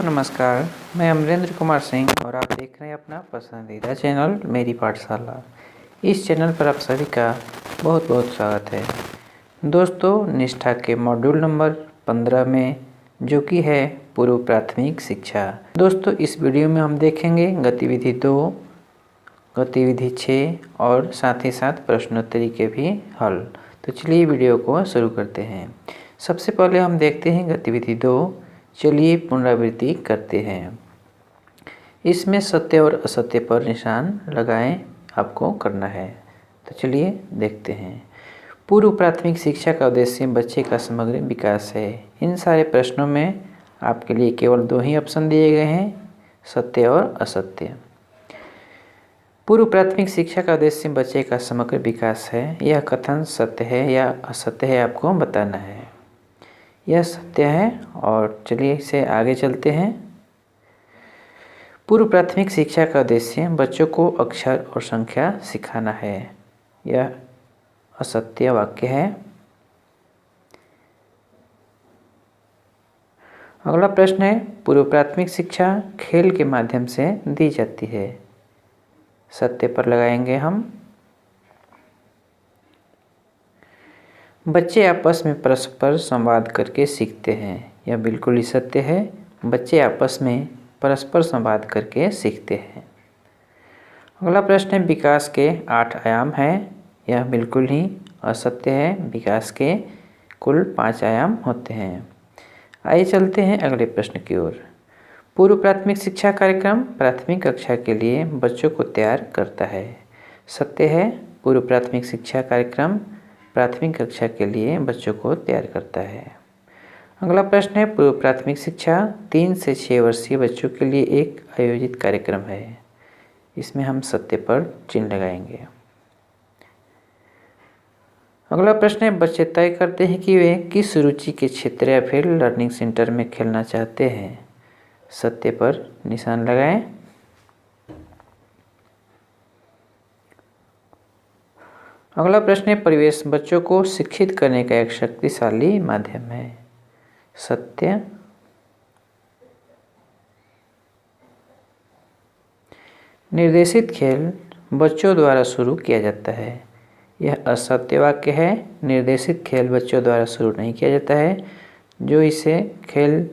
नमस्कार, मैं अमरेंद्र कुमार सिंह और आप देख रहे हैं अपना पसंदीदा चैनल मेरी पाठशाला। इस चैनल पर आप सभी का बहुत बहुत स्वागत है। दोस्तों, निष्ठा के मॉड्यूल नंबर 15 में जो कि है पूर्व प्राथमिक शिक्षा। दोस्तों, इस वीडियो में हम देखेंगे गतिविधि 2, गतिविधि 6 और साथ ही साथ प्रश्नोत्तरी के भी हल। तो चलिए वीडियो को शुरू करते हैं। सबसे पहले हम देखते हैं गतिविधि 2। चलिए पुनरावृत्ति करते हैं। इसमें सत्य और असत्य पर निशान लगाएं आपको करना है। तो चलिए देखते हैं। पूर्व प्राथमिक शिक्षा का उद्देश्य बच्चे का समग्र विकास है। इन सारे प्रश्नों में आपके लिए केवल 2 ही ऑप्शन दिए गए हैं, सत्य और असत्य। पूर्व प्राथमिक शिक्षा का उद्देश्य बच्चे का समग्र विकास है। यह कथन सत्य है या असत्य है आपको बताना है। यह सत्य है और चलिए इसे आगे चलते हैं। पूर्व प्राथमिक शिक्षा का उद्देश्य बच्चों को अक्षर और संख्या सिखाना है। यह असत्य वाक्य है। अगला प्रश्न है, पूर्व प्राथमिक शिक्षा खेल के माध्यम से दी जाती है। सत्य पर लगाएंगे हम। बच्चे आपस में परस्पर संवाद करके सीखते हैं। यह बिल्कुल ही सत्य है। बच्चे आपस में परस्पर संवाद करके सीखते हैं। अगला प्रश्न है, विकास के 8 आयाम हैं। यह बिल्कुल ही असत्य है। विकास के कुल 5 आयाम होते हैं। आइए चलते हैं अगले प्रश्न की ओर। पूर्व प्राथमिक शिक्षा कार्यक्रम प्राथमिक कक्षा के लिए बच्चों को तैयार करता है। सत्य है। पूर्व प्राथमिक शिक्षा कार्यक्रम प्राथमिक कक्षा के लिए बच्चों को तैयार करता है। अगला प्रश्न है, पूर्व प्राथमिक शिक्षा 3 से 6 वर्षीय बच्चों के लिए एक आयोजित कार्यक्रम है। इसमें हम सत्य पर चिन्ह लगाएंगे। अगला प्रश्न है, बच्चे तय करते हैं कि वे किस रुचि के क्षेत्र या फिर लर्निंग सेंटर में खेलना चाहते हैं। सत्य पर निशान लगाएं। अगला प्रश्न है, परिवेश बच्चों को शिक्षित करने का एक शक्तिशाली माध्यम है। सत्य। निर्देशित खेल बच्चों द्वारा शुरू किया जाता है। यह असत्य वाक्य है। निर्देशित खेल बच्चों द्वारा शुरू नहीं किया जाता है। जो इसे खेल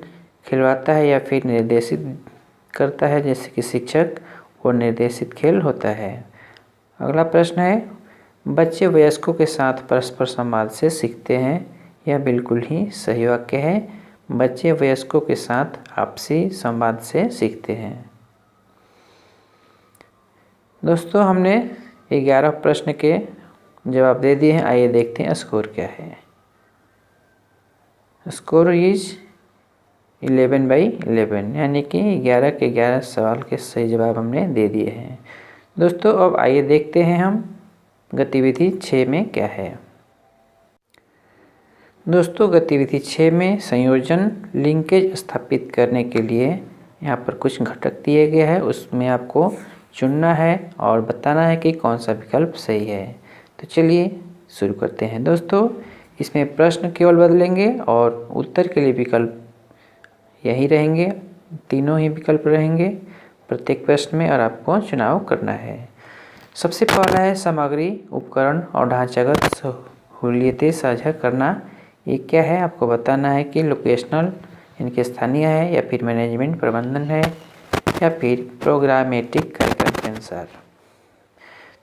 खिलवाता है या फिर निर्देशित करता है जैसे कि शिक्षक, वो निर्देशित खेल होता है। अगला प्रश्न है, बच्चे वयस्कों के साथ परस्पर संवाद से सीखते हैं। यह बिल्कुल ही सही वाक्य है। बच्चे वयस्कों के साथ आपसी संवाद से सीखते हैं। दोस्तों, हमने 11 प्रश्न के जवाब दे दिए हैं। आइए देखते हैं स्कोर क्या है। स्कोर इज 11/11, यानी कि 11 के 11 सवाल के सही जवाब हमने दे दिए हैं। दोस्तों, अब आइए देखते हैं हम गतिविधि 6 में क्या है। दोस्तों, गतिविधि 6 में संयोजन लिंकेज स्थापित करने के लिए यहाँ पर कुछ घटक दिए गए हैं। उसमें आपको चुनना है और बताना है कि कौन सा विकल्प सही है। तो चलिए शुरू करते हैं। दोस्तों, इसमें प्रश्न केवल बदलेंगे और उत्तर के लिए विकल्प यही रहेंगे। तीनों ही विकल्प रहेंगे प्रत्येक प्रश्न में और आपको चुनाव करना है। सबसे पहला है, सामग्री, उपकरण और ढांचागत सहूलियतें साझा करना। ये क्या है आपको बताना है कि लोकेशनल इनके स्थानीय है या फिर मैनेजमेंट प्रबंधन है या फिर प्रोग्रामेटिक कार्यक्रम के अनुसार।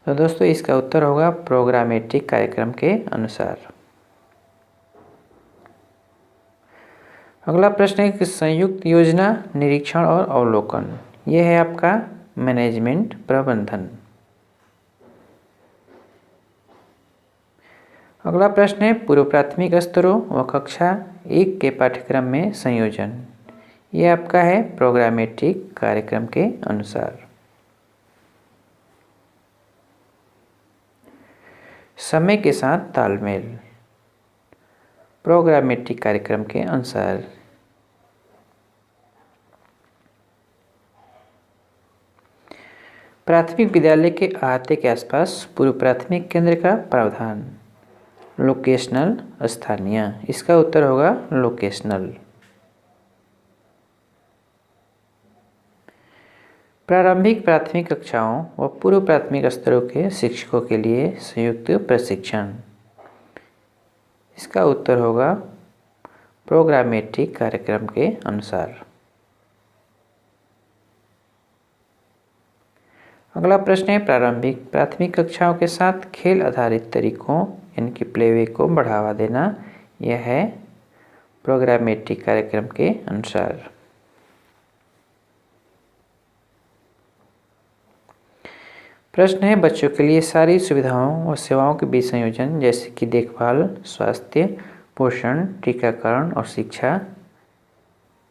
तो दोस्तों, इसका उत्तर होगा प्रोग्रामेटिक कार्यक्रम के अनुसार। अगला प्रश्न है कि संयुक्त योजना, निरीक्षण और अवलोकन। यह है आपका मैनेजमेंट प्रबंधन। अगला प्रश्न है, पूर्व प्राथमिक स्तरों व कक्षा 1 के पाठ्यक्रम में संयोजन। यह आपका है प्रोग्रामेटिक कार्यक्रम के अनुसार। समय के साथ तालमेल, प्रोग्रामेटिक कार्यक्रम के अनुसार। प्राथमिक विद्यालय के अहाते के आसपास पूर्व प्राथमिक केंद्र का प्रावधान। लोकेशनल, स्थानीय। इसका उत्तर होगा लोकेशनल। प्रारंभिक प्राथमिक कक्षाओं व पूर्व प्राथमिक स्तरों के शिक्षकों के लिए संयुक्त प्रशिक्षण। इसका उत्तर होगा प्रोग्रामेटिक कार्यक्रम के अनुसार। अगला प्रश्न है, प्रारंभिक प्राथमिक कक्षाओं के साथ खेल आधारित तरीकों यानी कि प्लेवे को बढ़ावा देना, यह है प्रोग्रामेटिक कार्यक्रम के अनुसार। प्रश्न है, बच्चों के लिए सारी सुविधाओं और सेवाओं के बीच संयोजन जैसे कि देखभाल, स्वास्थ्य, पोषण, टीकाकरण और शिक्षा,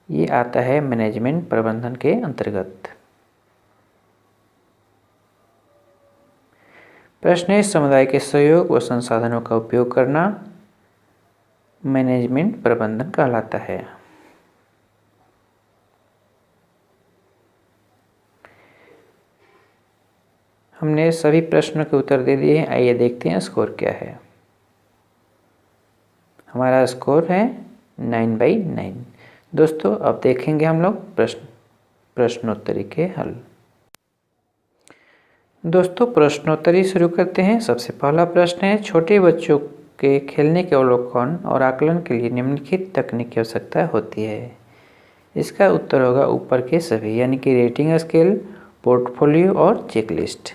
ये आता है मैनेजमेंट प्रबंधन के अंतर्गत। प्रश्न है, समुदाय के सहयोग व संसाधनों का उपयोग करना मैनेजमेंट प्रबंधन कहलाता है। हमने सभी प्रश्नों के उत्तर दे दिए हैं। आइए देखते हैं स्कोर क्या है। हमारा स्कोर है 9/9। दोस्तों अब देखेंगे हम लोग प्रश्नोत्तरी के हल। दोस्तों प्रश्नोत्तरी शुरू करते हैं। सबसे पहला प्रश्न है, छोटे बच्चों के खेलने के अवलोकन और आकलन के लिए निम्नलिखित तकनीक की आवश्यकता होती है। इसका उत्तर होगा ऊपर के सभी, यानी कि रेटिंग स्केल, पोर्टफोलियो और चेकलिस्ट।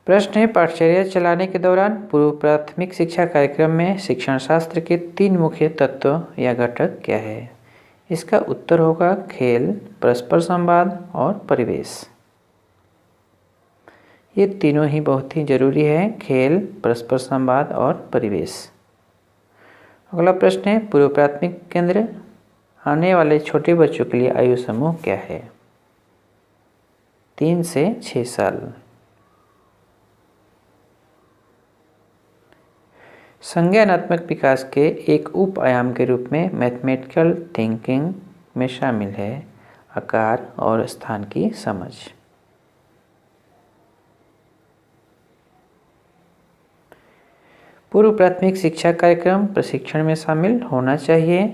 प्रश्न है, पाठचर्या चलाने के दौरान पूर्व प्राथमिक शिक्षा कार्यक्रम में शिक्षण शास्त्र के 3 मुख्य तत्व या घटक क्या है। इसका उत्तर होगा खेल, परस्पर संवाद और परिवेश। ये तीनों ही बहुत ही जरूरी है, खेल, परस्पर संवाद और परिवेश। अगला प्रश्न है, पूर्व प्राथमिक केंद्र आने वाले छोटे बच्चों के लिए आयु समूह क्या है। 3 से 6 साल। संज्ञानात्मक विकास के एक उप आयाम के रूप में मैथमेटिकल थिंकिंग में शामिल है आकार और स्थान की समझ। पूर्व प्राथमिक शिक्षा कार्यक्रम प्रशिक्षण में शामिल होना चाहिए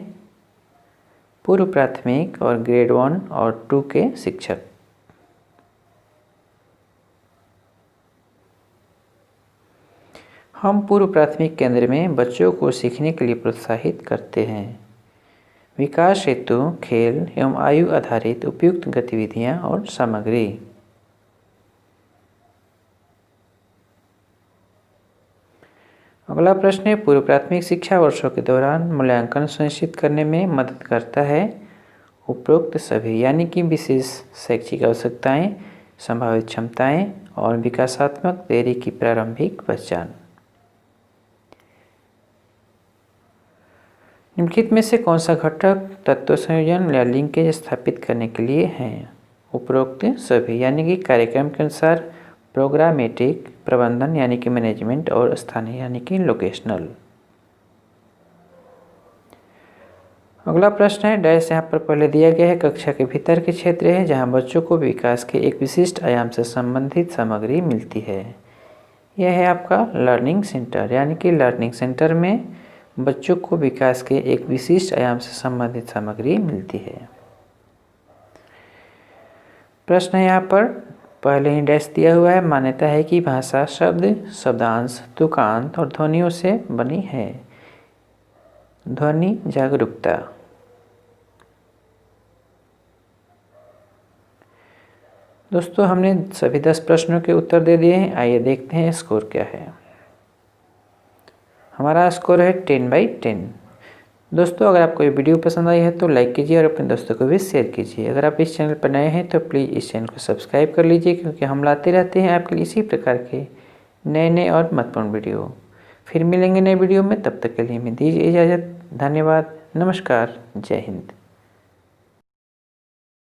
पूर्व प्राथमिक और ग्रेड 1 और 2 के शिक्षक। हम पूर्व प्राथमिक केंद्र में बच्चों को सीखने के लिए प्रोत्साहित करते हैं। विकास हेतु खेल एवं आयु आधारित उपयुक्त गतिविधियां और सामग्री। अगला प्रश्न है, पूर्व प्राथमिक शिक्षा वर्षों के दौरान मूल्यांकन सुनिश्चित करने में मदद करता है उपरोक्त सभी, यानी कि विशेष शैक्षिक आवश्यकताएं, संभावित क्षमताएं और विकासात्मक देरी की प्रारंभिक पहचान। निम्नलिखित में से कौन सा घटक तत्व संयोजन या लिंकेज स्थापित करने के लिए हैं। उपरोक्त सभी, यानी कि कार्यक्रम के अनुसार प्रोग्रामेटिक प्रबंधन यानी कि मैनेजमेंट और स्थानीय यानी कि लोकेशनल। अगला प्रश्न है, डैश यहाँ पर पहले दिया गया है कक्षा के भीतर के क्षेत्र है जहाँ बच्चों को विकास के एक विशिष्ट आयाम से संबंधित सामग्री मिलती है। यह है आपका लर्निंग सेंटर, यानी कि लर्निंग सेंटर में बच्चों को विकास के एक विशिष्ट आयाम से संबंधित सामग्री मिलती है। प्रश्न यहाँ पर पहले ही डैश दिया हुआ है, मान्यता है कि भाषा शब्द, शब्दांश, तुकांत और ध्वनियों से बनी है। ध्वनि जागरूकता। दोस्तों हमने सभी 10 प्रश्नों के उत्तर दे दिए हैं। आइए देखते हैं स्कोर क्या है। हमारा स्कोर है 10/10। दोस्तों अगर आपको ये वीडियो पसंद आई है तो लाइक कीजिए और अपने दोस्तों को भी शेयर कीजिए। अगर आप इस चैनल पर नए हैं तो प्लीज़ इस चैनल को सब्सक्राइब कर लीजिए, क्योंकि हम लाते रहते हैं आपके लिए इसी प्रकार के नए और महत्वपूर्ण वीडियो। फिर मिलेंगे नए वीडियो में, तब तक के लिए हमें दीजिए इजाज़त। धन्यवाद, नमस्कार, जय हिंद।